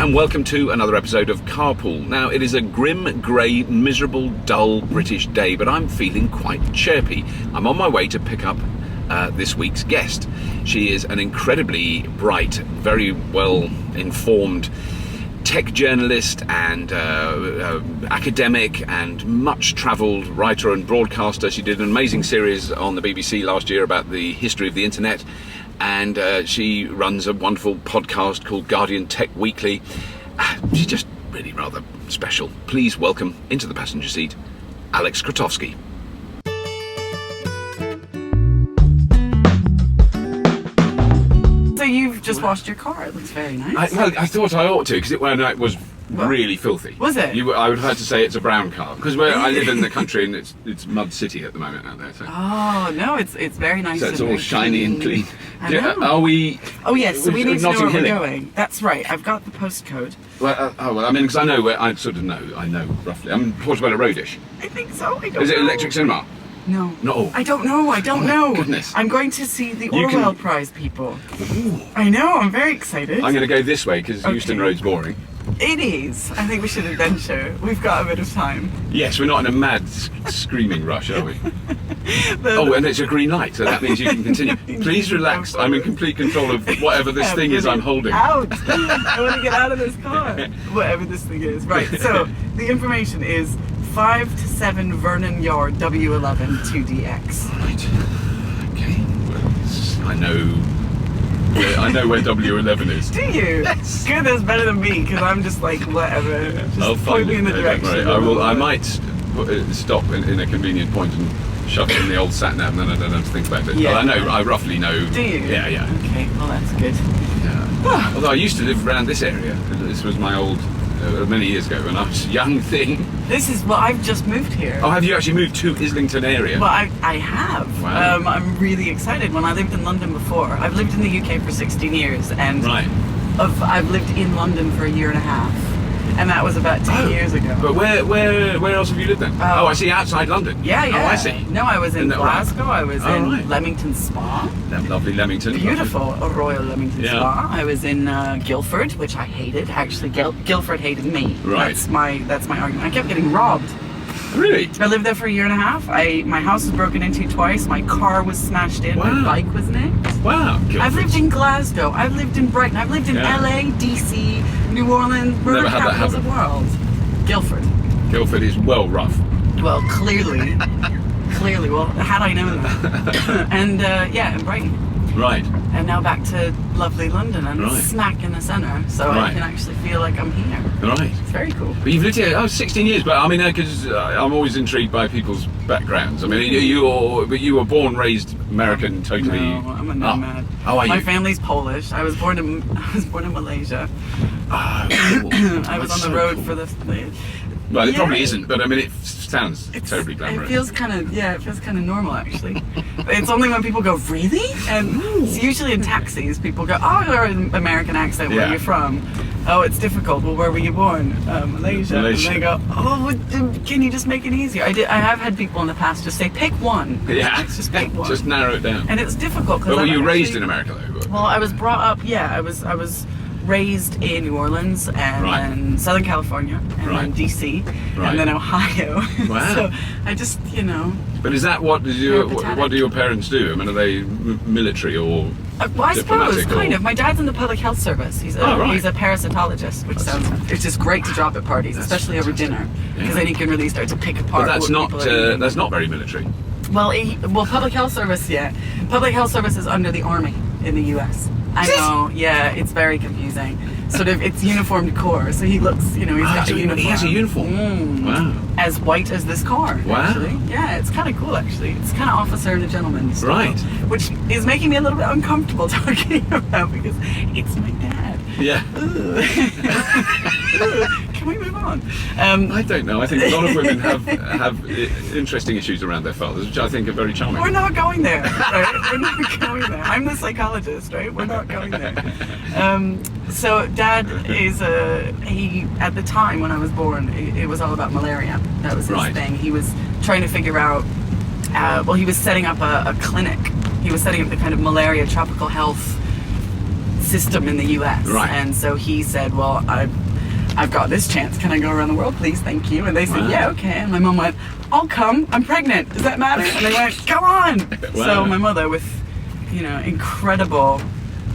and welcome to another episode of Carpool. Now, it is a grim, grey, miserable, dull British day, but I'm feeling quite chirpy. I'm on my way to pick up this week's guest. She is an incredibly bright, very well-informed tech journalist and academic and much-travelled writer and broadcaster. She did an amazing series on the BBC last year about the history of the internet, and she runs a wonderful podcast called Guardian Tech Weekly. She's just really rather special. Please welcome into the passenger seat, Aleks Krotoski. So you've just washed your car. It looks very nice. I thought I ought to, because it was really filthy. Was it? I would have to say it's a brown car, because I live in the country and it's mud city at the moment out there. So. Oh no, it's very nice. So it's all shiny and clean. Are we? Oh yes, so we need to know where we're Hilling? going. That's right. I've got the postcode. Well, I mean, because I know where I know roughly. I'm Portobello Roadish. I think so. I don't know. Is it Electric Cinema? No. No. I don't know. Goodness. I'm going to see the Orwell Prize people. Ooh. I know. I'm very excited. I'm going to go this way because Euston Road's boring. It is. I think we should adventure. We've got a bit of time. Yes, we're not in a mad screaming rush, are we? And it's a green light, so that means you can continue. Please relax. I'm in complete control of whatever this thing is I'm holding. Out! I want to get out of this car. Whatever this thing is. Right, so the information is 5 to 7 Vernon Yard W11 2DX. Right. Okay. Well, I know where W11 is. Do you? Yes. Good, that's better than me, because I'm just like, whatever. Just I'll find point me in the direction. I might stop in a convenient point and shove it in the old sat nav, and then I don't have to think about it. Yeah. But I roughly know. Do you? Yeah. Okay, well that's good. Yeah. Although I used to live around this area. This was my old, many years ago when I was a young thing. I've just moved here. Oh, have you actually moved to Islington area? Well, I have. Wow. I'm really excited. When I lived in London before, I've lived in the UK for 16 years, and Right. I've lived in London for a year and a half, and that was about 10 years ago. But where else have you lived then? I see, outside London. Yeah. Oh, I see. No, I was in Glasgow. I was in right. Leamington Spa. Lovely Leamington. Beautiful, a Royal Leamington Yeah. Spa. I was in Guildford, which I hated. Actually, Guildford hated me. Right. That's my argument. I kept getting robbed. Really? I lived there for a year and a half. My house was broken into twice. My car was smashed in. Wow. My bike was nicked. Wow. I've lived in Glasgow. I've lived in Brighton. I've lived in LA, DC, New Orleans, murder Never had that capitals of the world. Guildford. Guildford is well rough. Well, clearly. Well, had I known that. And and Brighton. Right. And now back to lovely London and Right. smack in the centre, so I can actually feel like I'm here. Right. It's very cool. But you've lived here 16 years, but I mean, because I'm always intrigued by people's backgrounds. I mean, you were born, raised American, totally. No, I'm a nomad. How are you? My family's Polish. I was born in Malaysia. Oh, I was on the road for the. Well, it probably isn't, but I mean, it sounds terribly glamorous. It feels kind of normal actually. It's only when people go, really? And it's usually in taxis, people go, oh, you're an American accent, where are you from? Oh, it's difficult. Well, where were you born? Malaysia. And they go, oh, can you just make it easier? I have had people in the past just say, pick one. Yeah. Let's just pick one. Just narrow it down. And it's difficult. But were you raised in America though? Well, I was brought up, I was raised in New Orleans and then Southern California and then DC and then Ohio. Wow. So I just, But is that what do your parents do? I mean, are they military or well, I suppose, diplomatic kind of. My dad's in the public health service. He's a parasitologist, which it's just great to drop at parties, especially over dinner, because then you can really start to pick apart. But that's not very military. Well, public health service, Public health service is under the Army in the U.S. I know, it's very confusing. Sort of, it's uniformed corps, so he looks, he's got a uniform. He has a uniform. Wow. As white as this car, actually. Yeah, it's kind of cool, actually. It's kind of officer and a gentleman style, right? Which is making me a little bit uncomfortable talking about, because it's my dad. Yeah. Can we move on? I don't know. I think a lot of women have interesting issues around their fathers, which I think are very charming. We're not going there, right? We're not going there. I'm the psychologist, right? We're not going there. So Dad is at the time when I was born, it was all about malaria. That was his thing. He was trying to figure out, he was setting up a clinic. He was setting up the kind of malaria tropical health system in the US. Right. And so he said, well, I've got this chance. Can I go around the world, please? Thank you. And they said, yeah, okay. And my mom went, I'll come. I'm pregnant. Does that matter? And they went, come on. Wow. So my mother, with, incredible,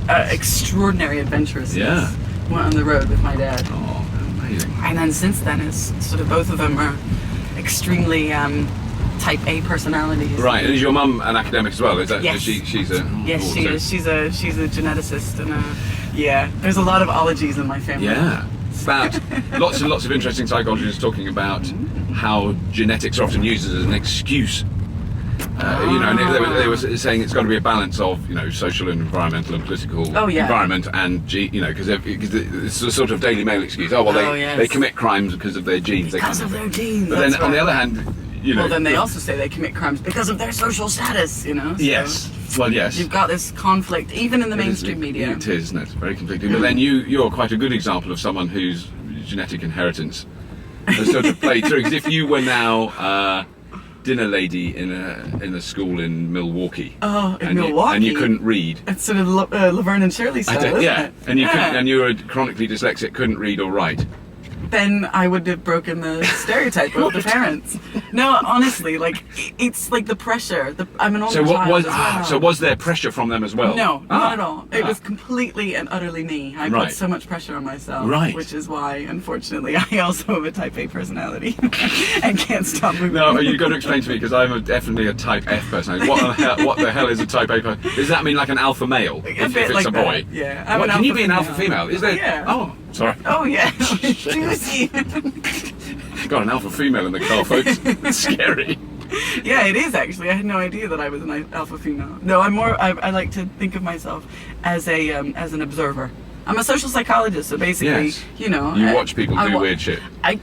extraordinary adventurousness, went on the road with my dad. Oh, amazing. And then since then, it's sort of both of them are extremely type A personalities. Right. And is your mum an academic as well? Is that Yes. she's a Yes, she is. She's a geneticist, and there's a lot of ologies in my family. Yeah. About lots and lots of interesting psychologists talking about how genetics are often used as an excuse. And they were saying it's got to be a balance of social and environmental and political environment and because it's a sort of Daily Mail excuse. They commit crimes because of their genes. Because of their genes. But then on the other hand, well, then they also say they commit crimes because of their social status. So yes. Well, yes. You've got this conflict even in the mainstream media. It is, and it's very conflicting. But then you're quite a good example of someone whose genetic inheritance has sort of played through. Because if you were now dinner lady in a school in Milwaukee. Oh, in Milwaukee. And you couldn't read. It's sort of Laverne and Shirley style, isn't it? And you couldn't, and you were chronically dyslexic, couldn't read or write. Then I would have broken the stereotype of the parents. No, honestly, it's like the pressure. I'm an only child as well. So was there pressure from them as well? No, not at all. It was completely and utterly me. I put so much pressure on myself, which is why, unfortunately, I also have a type A personality and can't stop moving. No, you've got to explain to me, because I'm definitely a type F personality. What the hell is a type A person? Does that mean like an alpha male if it's like a boy? That, yeah. Can you be an alpha female? Is there? Yeah. Oh, sorry. Oh yeah. Juicy. Got an alpha female in the car, folks. It's scary. Yeah, it is actually. I had no idea that I was an alpha female. No, I'm more. I like to think of myself as an observer. I'm a social psychologist, so basically, you watch people do weird shit. I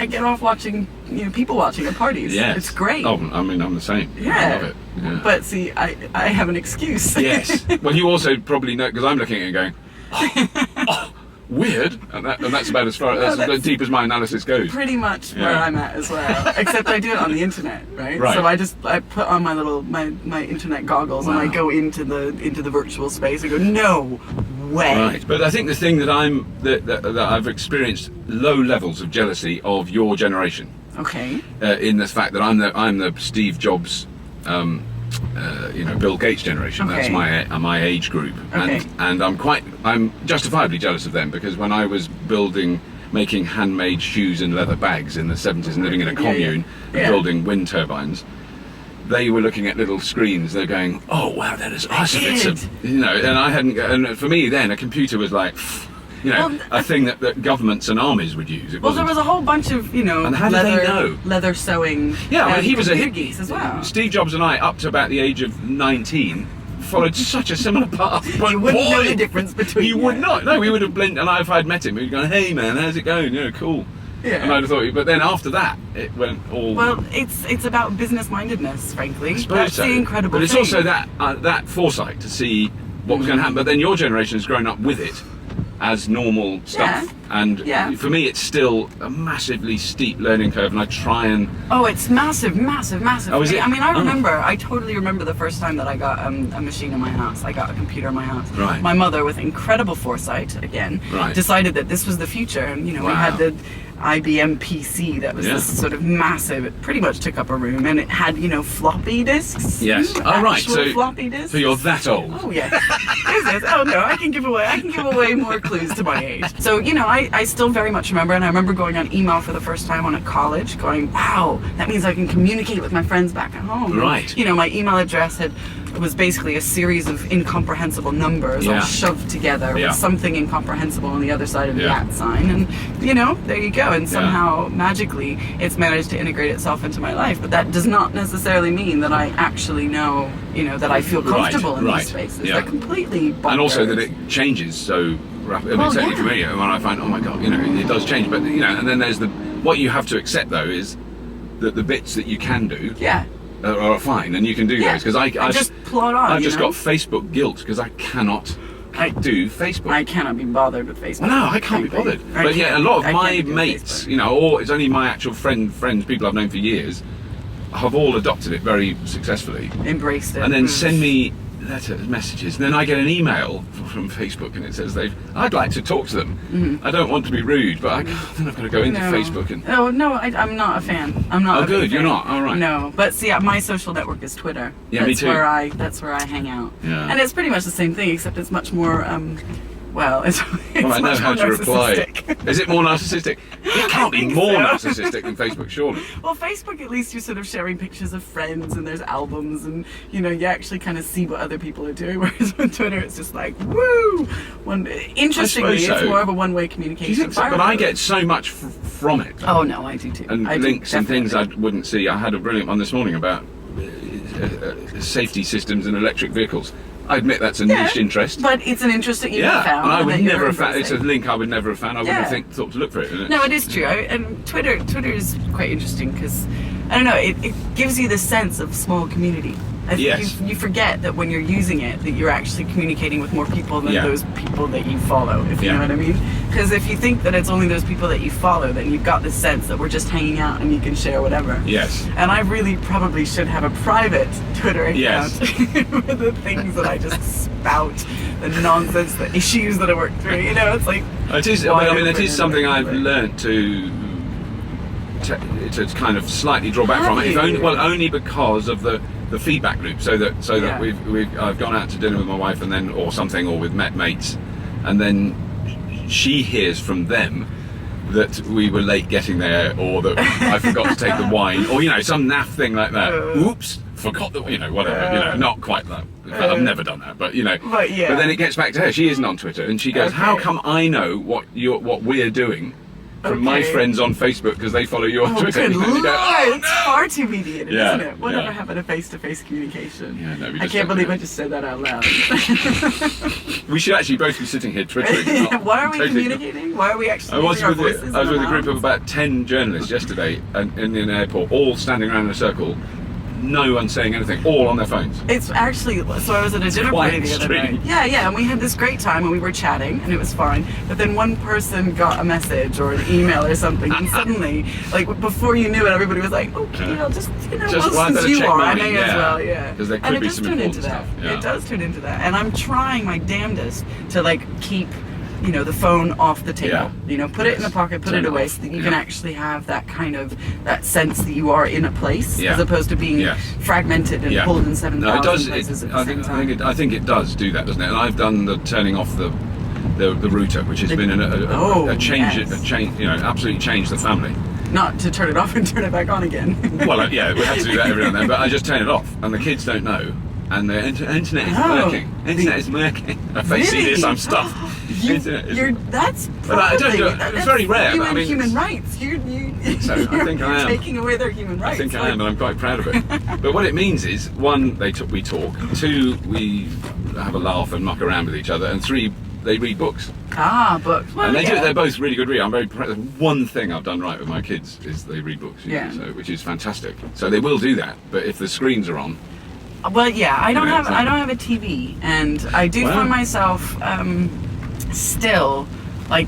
get off watching people watching at parties. Yes. It's great. Oh, I mean, I'm the same. Yeah. I love it. Yeah. But see, I have an excuse. Yes. Well, you also probably know, because I'm looking at it and going, oh, weird, and that's about as as deep as my analysis goes. Pretty much where I'm at as well. Except I do it on the internet, right? Right. So I put on my internet goggles and I go into the virtual space and go, no way. Right. But I think the thing that I've experienced low levels of jealousy of your generation. Okay. In the fact that I'm the Steve Jobs. Bill Gates generation. Okay. That's my age group, okay. and I'm justifiably jealous of them, because when I was making handmade shoes and leather bags in the 70s and living in a commune and building wind turbines, they were looking at little screens. They're going, "Oh wow, that is awesome!" And I hadn't. And for me then, a computer was like, a thing that governments and armies would use. Well, there was a whole bunch of, and how did they know? Leather sewing. Yeah, well, he was a hippie as well. Steve Jobs and I, up to about the age of 19, followed such a similar path. But you wouldn't know the difference between. You would not. No, we would have blended. And if I'd met him, we'd go, "Hey man, how's it going? Cool." Yeah. And I'd have thought. But then after that, it went all. Well, it's about business mindedness, frankly. I suppose That's so. the incredible But it's thing. also that foresight to see what was going to happen. But then your generation has grown up with it as normal stuff, and for me it's still a massively steep learning curve, and I try and it's massive. Oh, is it? I mean, I totally remember the first time that I got a machine in my house. I got a computer in my house. Right. My mother, with incredible foresight again, decided that this was the future, and we had the IBM PC that was this sort of massive. It pretty much took up a room, and it had floppy disks. Yes. Oh right. So floppy disks. So you're that old. Oh yes. Yes. Oh no, I can give away more clues to my age. So I still very much remember, and I remember going on email for the first time at college, going, wow, that means I can communicate with my friends back at home. Right. And, my email address was basically a series of incomprehensible numbers all shoved together with something incomprehensible on the other side of the @ sign, and there you go. And somehow magically it's managed to integrate itself into my life. But that does not necessarily mean that I actually know, that I feel comfortable in these spaces. They're completely bonkers. And also that it changes so rapidly. I mean, certainly for me, when I find, oh my god, it does change. But and then there's what you have to accept though is that the bits that you can do. Are fine, and you can do those, because I just plod on. I've just got Facebook guilt because I cannot do Facebook. I cannot be bothered with Facebook. No, I can't be bothered. But a lot of my mates, or it's only my actual friends, people I've known for years, have all adopted it very successfully. Embraced it. And then send me messages, and then I get an email from Facebook, and it says I'd like to talk to them. I don't want to be rude, but then I've got to go into Facebook and. Oh no, I'm not a fan. I'm not. Oh, good. You're not. All right. No, but see, my social network is Twitter. Yeah, me too. That's where I hang out. Yeah. And it's pretty much the same thing, except it's much more. It's well, I know much how more to reply. narcissistic. Is it more narcissistic? It can't be more narcissistic than Facebook, surely. Well, Facebook, at least you're sort of sharing pictures of friends, and there's albums, and you actually kind of see what other people are doing. Whereas with Twitter, it's just like woo. Interestingly, it's more of a one-way communication. Do you think so? But I get so much from it. Oh no, I do too. And links and things I wouldn't see. I had a brilliant one this morning about safety systems in electric vehicles. I admit that's a niche interest. But it's an interest that you have found. And I would never have found. It's a link I would never have found. I wouldn't have thought to look for it. No, it is true. And Twitter is quite interesting because, I don't know, it gives you the sense of small community. I think you forget that when you're using it, that you're actually communicating with more people than those people that you follow, if you know what I mean. Because if you think that it's only those people that you follow, then you've got this sense that we're just hanging out and you can share whatever. Yes. And I really probably should have a private Twitter account with the things that I just spout, the nonsense, the issues that I work through. It's like. It is. I mean, it is something I've learnt to kind of slightly draw back from it. Only because of the feedback loop. So that I've gone out to dinner with my wife or with mates, and then she hears from them that we were late getting there, or that I forgot to take the wine, or some naff thing like that. Oops, forgot the whatever. Not quite that. I've never done that, but But then it gets back to her. She isn't on Twitter, and she goes, "How come I know what we're doing from my friends on Facebook because they follow you on Twitter?" Good Lord, it's far too mediated, isn't it? Whatever Yeah. happened to face-to-face communication? Yeah, no, I can't believe I just said that out loud. We should actually both be sitting here twittering. Why are we communicating? Why are we actually using our voices? I was with a group of about 10 journalists yesterday in an airport, all standing around in a circle. No one saying anything, all on their phones. It's actually, so I was at a dinner party the other night. Yeah, and we had this great time and we were chatting and it was fine. But then one person got a message or an email or something, and suddenly, like before you knew it, everybody was like, okay, I'll just since you are, I may as well, Because there and could be some important stuff. Yeah. It does turn into that. And I'm trying my damnedest to keep the phone off the table. Put it in the pocket, put it away, so that you can actually have that kind of that sense that you are in a place, as opposed to being fragmented and pulled in 7,000 places at the same time. I think it does do that, doesn't it? And I've done the turning off the router, which has been a change. Absolutely changed the family. Not to turn it off and turn it back on again. Well, we have to do that every now and then, but I just turn it off, and the kids don't know. And the internet is working. Internet is working. If they see this, I'm stuffed. That's it's very rare. Human rights. You're taking away their human rights. I think I am, and I'm quite proud of it. But what it means is, 1, we talk. 2, we have a laugh and muck around with each other. And 3, they read books. Books. Well, and they do. They're both really good readers. I'm very proud. One thing I've done right with my kids is they read books. Which is fantastic. So they will do that. But if the screens are on. Well, I don't have a TV, and I do find myself still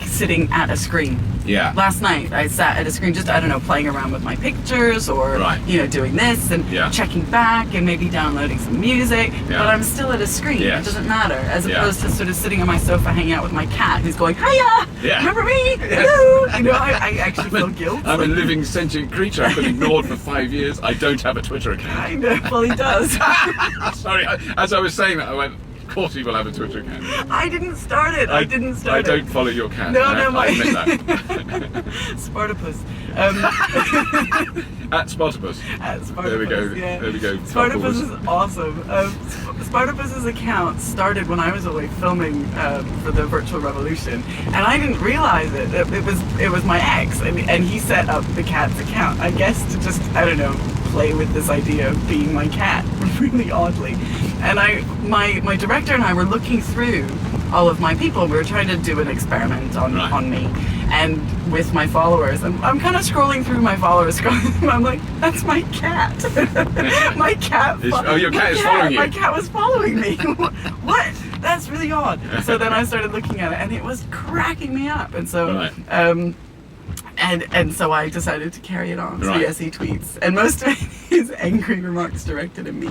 sitting at a screen. Yeah. Last night I sat at a screen, just playing around with my pictures, or doing this and checking back and maybe downloading some music. But I'm still at a screen. It doesn't matter, as opposed to sort of sitting on my sofa hanging out with my cat, who's going, "Hiya! Remember me? Hello!" I actually feel guilt. I'm a living sentient creature. I've been ignored for 5 years. I don't have a Twitter account. I know. Well, he does. Sorry. As I was saying that, I went, "Of course he will have a Twitter account." I didn't start it. I don't follow your cat. No, I admit that. Spartacus. At Spartacus. There we go. There we go. Spartacus is awesome. Spartacus's account started when I was away filming for the Virtual Revolution, and I didn't realize it. It was my ex, and he set up the cat's account, I guess, to just play with this idea of being my cat, really oddly. And my director and I were looking through all of my people. We were trying to do an experiment on me and with my followers. And I'm kind of scrolling through my followers, I'm like, that's my cat. My cat. Your cat is following you. My cat was following me. What? That's really odd. So then I started looking at it, and it was cracking me up. And so. And so I decided to carry it on. So Right. yes, he tweets. And most of it is angry remarks directed at me.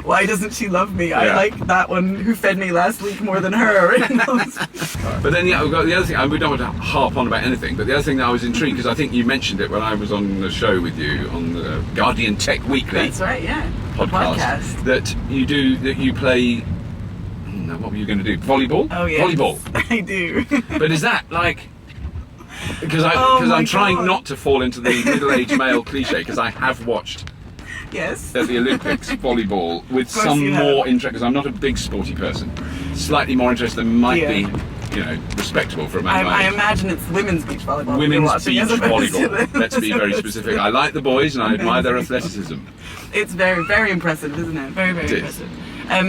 Why doesn't she love me? I Yeah. like that one who fed me last week more than her. But then we've got the other thing, we don't want to harp on about anything, but the other thing that I was intrigued, because I think you mentioned it when I was on the show with you on the Guardian Tech Weekly That's right, yeah. podcast, that you play, what were you going to do? Volleyball? Oh, yes. Volleyball. I do. But is that like, because Oh, my I'm trying God. not to fall into the middle-aged male cliche, because I have watched Yes. at the Olympics volleyball with Of course some you more have. interest, because I'm not a big sporty person, slightly more interest than might Yeah. be, respectable for a man my I age. imagine it's women's beach volleyball. you're Women's watching, beach as opposed to volleyball. the- Let's be very specific. I like the boys and I admire their Amazing. athleticism. It's very, very impressive, isn't it? Very, very It is. impressive.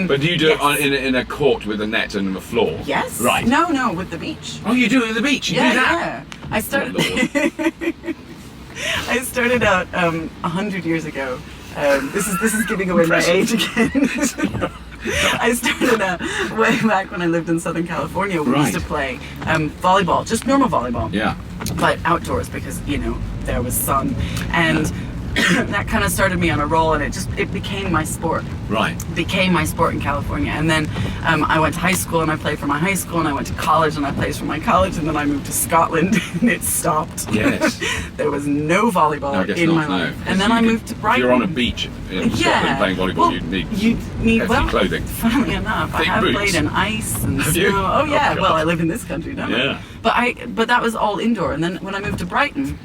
But do you do yes. it in a court with a net and a floor? Yes. Right. No, with the beach. Oh, you do it at the beach? You do that? Yeah. I started. Lord. I started out 100 years ago. This is giving away my age again. I started way back when I lived in Southern California. We used to play volleyball, just normal volleyball. Yeah. But outdoors because there was sun, and that kind of started me on a roll, and it became my sport. Right. Became my sport in California, and then I went to high school and I played for my high school, and I went to college and I played for my college, and then I moved to Scotland and it stopped. Yes. There was no volleyball No, I guess in not, my no. life, and then I moved to Brighton. If you're on a beach in Scotland playing volleyball, well, you'd need hefty well, clothing. Funnily enough, Thick I have boots. played in ice and Have snow. you? Oh yeah, Oh, well God. I live in this country, don't Yeah. I? But that was all indoor, and then when I moved to Brighton,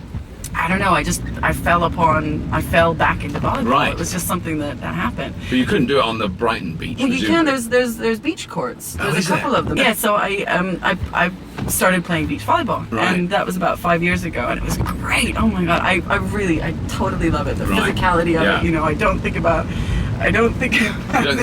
I don't know. I fell back into volleyball. Right. It was just something that happened. But you couldn't do it on the Brighton beach. Well, you can. presumably. There's beach courts. Oh, There's is a couple there? of them. Yeah. So I started playing beach volleyball, Right. and that was about 5 years ago, and it was great. Oh my god, I totally love it. The Right. physicality of Yeah. it. I don't think about. You don't think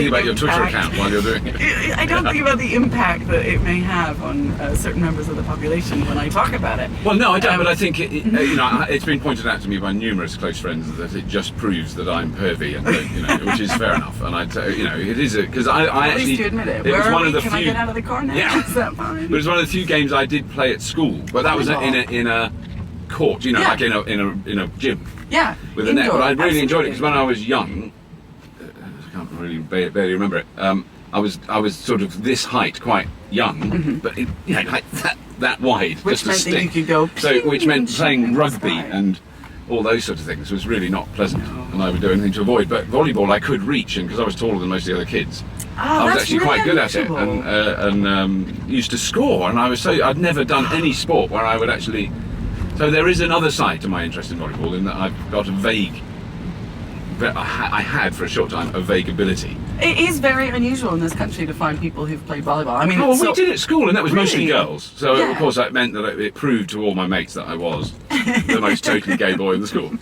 about your Twitter impact. account while you're doing it. I don't think about the impact that it may have on certain members of the population when I talk about it. Well, no, I don't. But I think it's been pointed out to me by numerous close friends that it just proves that I'm pervy, and which is fair enough. And it is because I At actually. least you admit it. It was one of the Can few. I get out of the car now? Yeah. Is that fine? But it was one of the few games I did play at school, but that was in a court, Yeah. like in a gym Yeah. with a net. indoor, But I really enjoyed it absolutely. because when I was young, I can't really barely remember it. I was sort of this height, quite young, but like that wide, Mm-hmm. Which just a meant stick. that you could go. So, which meant pew, playing in the rugby sky. and all those sort of things was really not pleasant, No. and I would do anything to avoid. But volleyball, I could reach, and because I was taller than most of the other kids, I was that's actually really quite good at it, unusual. and used to score. And I'd never done any sport where I would actually. So there is another side to my interest in volleyball in that I've got a vague. I had for a short time a vague ability. It is very unusual in this country to find people who've played volleyball. I mean, Oh, well, so- we did it at school, and that was mostly Really? girls. So Yeah. of course that meant that it proved to all my mates that I was the most totally gay boy in the school.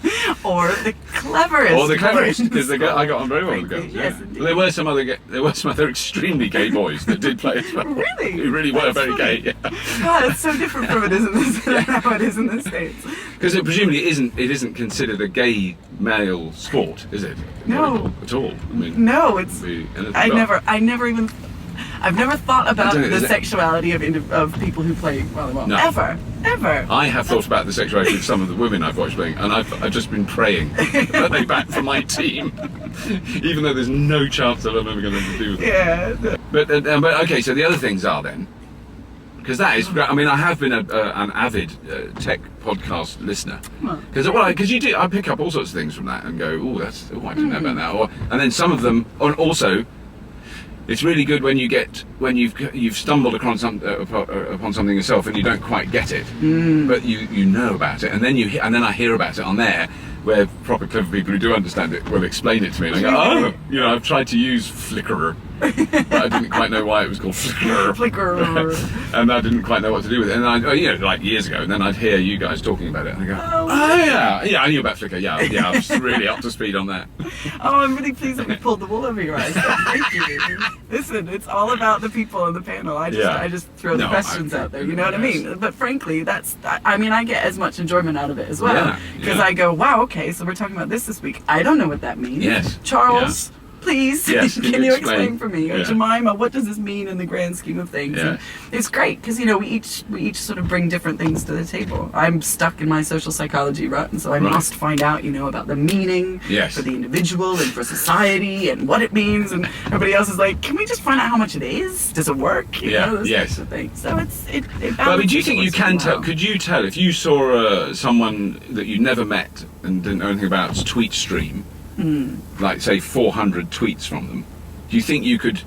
or the cleverest. Or the cleverest, boy in because I got on very well with the Frankly, girls. yes, Yeah. indeed. But there were some other extremely gay boys that did play as well. Really? Who really were That's very funny. gay. God, it's so different from it is in this, how it is in the States. Because it presumably isn't considered a gay male sport, is it? No. Volleyball at all. I mean, No, it's. anything I've but- never thought about don't know, the is it- sexuality of people who play volleyball. No. Ever. I have thought about the sexuality of some of the women I've watched playing, and I've just been praying that they back for my team, even though there's no chance that I'm ever going to do that. Yeah. But okay, so the other things are then, because that is great. I mean, I have been an avid tech podcast listener, because you do. I pick up all sorts of things from that and go, I didn't know about that. And then some of them, and also, it's really good when you've stumbled upon something yourself and you don't quite get it, but you know about it, and then I hear about it on there, where proper clever people who do understand it will explain it to me, and I go, I've tried to use Flickr, but I didn't quite know why it was called Flickr. Flickr. And I didn't quite know what to do with it. And like years ago, and then I'd hear you guys talking about it, and I go, yeah, I knew about Flickr. Yeah, I was really up to speed on that. Oh, I'm really pleased that we pulled the wool over your eyes. Thank you. Listen, it's all about the people on the panel. I just throw the questions out there. You know what I mean? But frankly, I get as much enjoyment out of it as well. Yeah, Because yeah. I go, wow, okay, so we're talking about this week. I don't know what that means. Yes. Charles, please, Yes, can you explain for me? Or Yeah. Jemima, what does this mean in the grand scheme of things? Yeah. And it's great because, we each sort of bring different things to the table. I'm stuck in my social psychology rut, and so I Right. must find out, about the meaning Yes. for the individual and for society and what it means. And everybody else is like, can we just find out how much it is? Does it work? Those Yes. types of things. So it But I mean, do you think you can tell? well. Could you tell if you saw someone that you never met and didn't know anything about tweet stream, like say 400 tweets from them? Do you think you could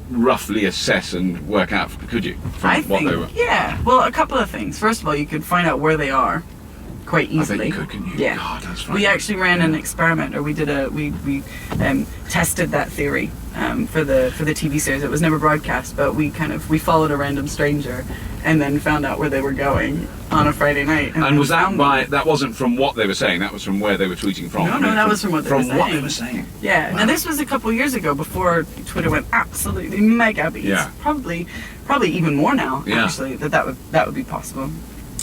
roughly assess and work out? Could you? From I what think, they were? yeah. Well, a couple of things. First of all, you could find out where they are quite I bet easily. you could, couldn't you? Yeah. God, that's right. We actually ran an experiment, or we tested that theory for the TV series. It was never broadcast, but we followed a random stranger and then found out where they were going on a Friday night. And was that found by? them. That wasn't from what they were saying. That was from where they were tweeting from. No, that was from what they were saying. From what they were saying. Yeah, Wow. and this was a couple years ago before Twitter went absolutely mega beast. Yeah. Probably even more now. Yeah. Actually, that would be possible.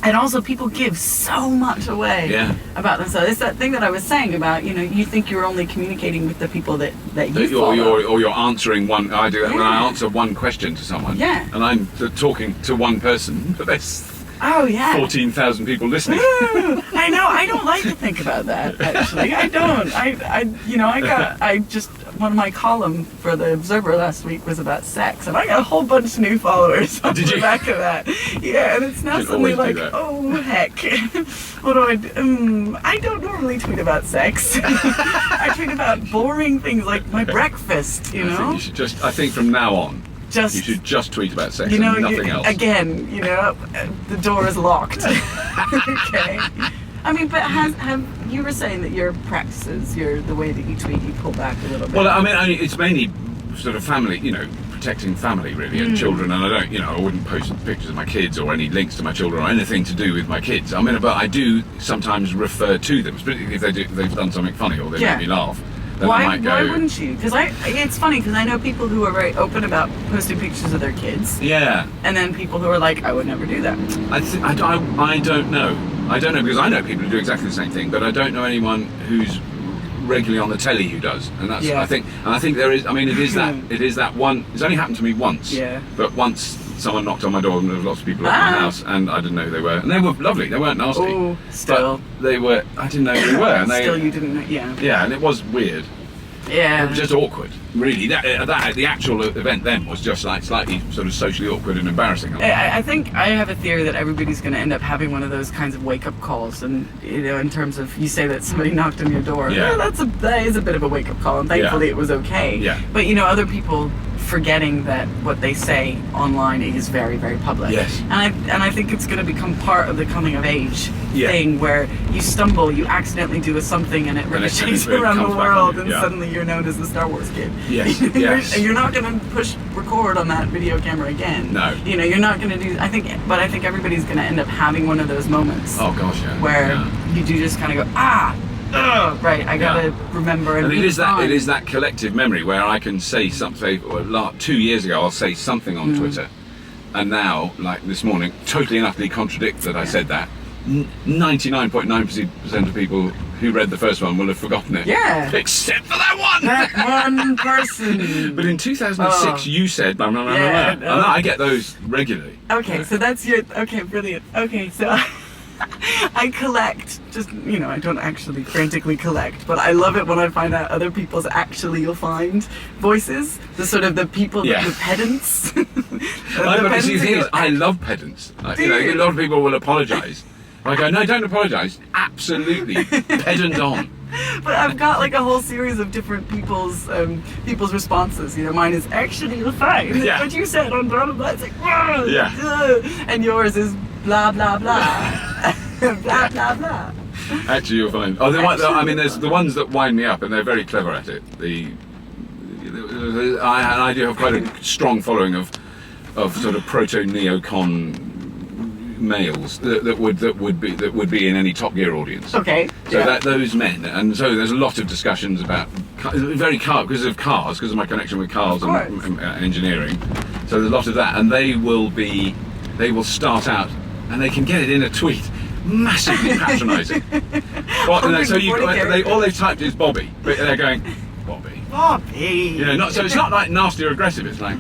And also, people give so much away Yeah. about themselves. It's that thing that I was saying about, you think you're only communicating with the people that you follow. You're answering one. I do that when I Yeah. answer one question to someone. Yeah. And I'm talking to one person, but there's Oh yeah. 14,000 people listening. I know. I don't like to think about that. Actually, I don't. One of my column for the Observer last week was about sex, and I got a whole bunch of new followers on Did the you? back of that. Yeah, and it's now Should suddenly always do like, that. oh heck, what do I do? I don't normally tweet about sex. I tweet about boring things like my breakfast. I think you should just. I think from now on, Just you should just tweet about sex and nothing else. Again, the door is locked. Okay. I mean, but you were saying that your practices, the way that you tweet, you pull back a little bit. Well, I mean, it's mainly sort of family, protecting family really and children. And I don't, I wouldn't post pictures of my kids or any links to my children or anything to do with my kids. I mean, but I do sometimes refer to them, particularly if they've done something funny or they make me laugh. Then I might go. Why wouldn't you? Because it's funny because I know people who are very open about posting pictures of their kids, Yeah. and then people who are like, I would never do that. I don't know. I don't know because I know people who do exactly the same thing, but I don't know anyone who's regularly on the telly who does. And that's Yeah. I think there is. I mean, it is that one. It's only happened to me once. Yeah. But once someone knocked on my door and there were lots of people at my house, and I didn't know who they were, and they were lovely. They weren't nasty. Oh, still. But they were. I didn't know who they were, and Still, you didn't know. Yeah. Yeah, and it was weird. Yeah. It was just awkward, really. That the actual event then was just like slightly sort of socially awkward and embarrassing. I think I have a theory that everybody's going to end up having one of those kinds of wake-up calls, and in terms of you say that somebody knocked on your door, Yeah. that is a bit of a wake-up call, and thankfully it was okay. Yeah. But other people forgetting that what they say online is very, very public. Yes. And I think it's going to become part of the coming of age Yeah. thing where you stumble, you accidentally do something, and it ricochets around the comes back on world, you, and yeah. suddenly you're known as the Star Wars kid. Yes, yes. And you're not going to push record on that video camera again. No. You're not going to do. I think everybody's going to end up having one of those moments Oh gosh, yeah. where Yeah. you do just kind of go, right. I gotta remember. And it is that that collective memory where I can say something. 2 years ago, I'll say something on Twitter, and now, like this morning, totally and utterly contradict that I said that. 99.9% of people who read the first one will have forgotten it. Yeah. Except for that one. That one person. But in 2006, you said blah, blah, blah, blah, Yeah, blah. And I get those regularly. Okay, so that's okay, brilliant. Okay, so I collect, I don't actually frantically collect, but I love it when I find out other people's you'll find voices, the sort of the people, Yeah. the pedants. But see, the thing is, I love pedants. A lot of people will apologise. I go, no, don't apologise. Absolutely, pedant on. But I've got like a whole series of different people's responses. Mine is you'll find Yeah. what you said on blah blah blah. It's like, "Whoa, Yeah. and yours is blah blah blah, blah blah blah. Actually, you'll find. There's the ones that wind me up, and they're very clever at it. I do have quite a strong following of sort of proto-neocon males that would be in any Top Gear audience. Okay. So yeah. those men, and so there's a lot of discussions about because of my connection with cars and engineering. So there's a lot of that, and they will start out, and they can get it in a tweet, massively patronising. So all they've typed is Bobby, but they're going Bobby. Bobby. You know, not so it's not like nasty or aggressive. It's like,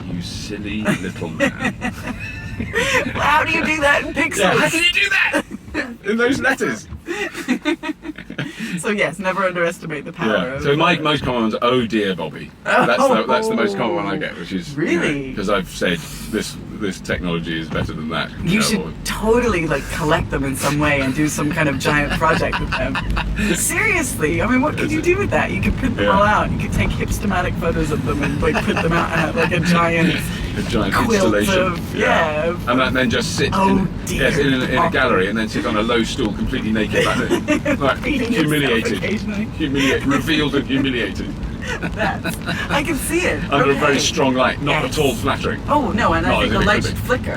you silly little man. Well, how do you do that in pixels? Yeah, how can you do that in those letters? So yes, never underestimate the power. Yeah. Of So my most common one's "Oh dear, Bobby." That's the most common one I get, which is really because I've said this technology is better than that. You should totally like collect them in some way and do some kind of giant project with them. Seriously, I mean, what could you do with that? You could print them all out. You could take hipstomatic photos of them and like print them out and have like a giant quilt installation. Of, and then just sit in a gallery and then sit on a low stool completely naked back there. Like, humiliated, revealed and humiliated. I can see it. Under a very strong light, not at all flattering. Oh no, and I think the light should flicker.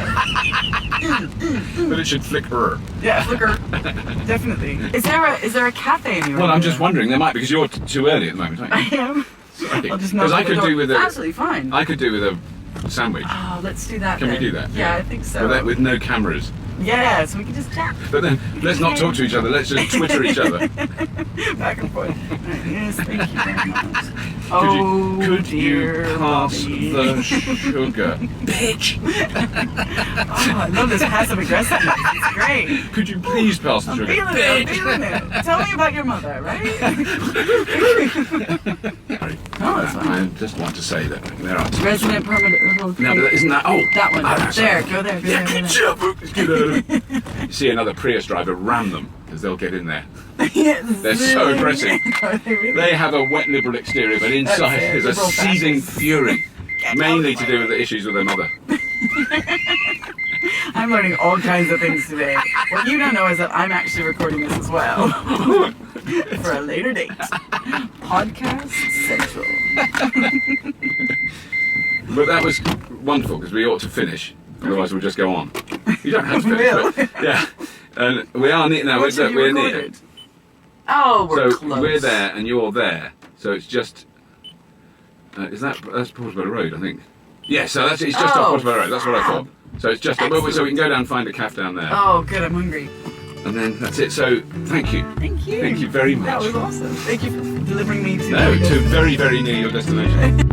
But it should flicker. Yeah, flicker. Definitely. Is there a cafe in your Well, I'm just wondering, there might, because you're too early at the moment, aren't you? I am. Sorry. I'll just knock on the door. It's absolutely fine. I could do with a sandwich. Oh, let's do that. Can we do that? Yeah, I think so. With no cameras. Yeah, so we can just chat. But then, let's not talk to each other, let's just Twitter each other. Back and forth. Yes, thank you very much. Could you pass Bobby. the sugar? Bitch! Oh, I love this passive aggressiveness. It's great. Could you please pass the I'm sugar? feeling it. I'm feeling it. Tell me about your mother, right? Oh, that's fine. I just want to say that there are times Resident permanent. No, but isn't that? Oh, that one. that's There, right. go there. Go Yeah, there. you see another Prius driver ram them because they'll get in there. Yes. They're so aggressive. Are they really? They have a wet liberal exterior, but inside That's it, is a liberal seething fascist. fury, Get mainly out to of do with the issues with their mother. I'm learning all kinds of things today. What you don't know is that I'm actually recording this as well for a later date. Podcast Central. But that was wonderful because we ought to finish, otherwise we'll just go on. You don't have to finish. But, yeah, and we are near now. What have you We're near. recorded? Oh, we're So close. we're there and you're there. So it's just. That's Portobello Road, I think. Yeah, so it's just off Portobello Road. That's what I thought. So it's just so we can go down and find a cafe down there. Oh, good. I'm hungry. And then that's it. So thank you. Thank you. Thank you very much. That was awesome. Thank you for delivering me to. No, to very, very near your destination.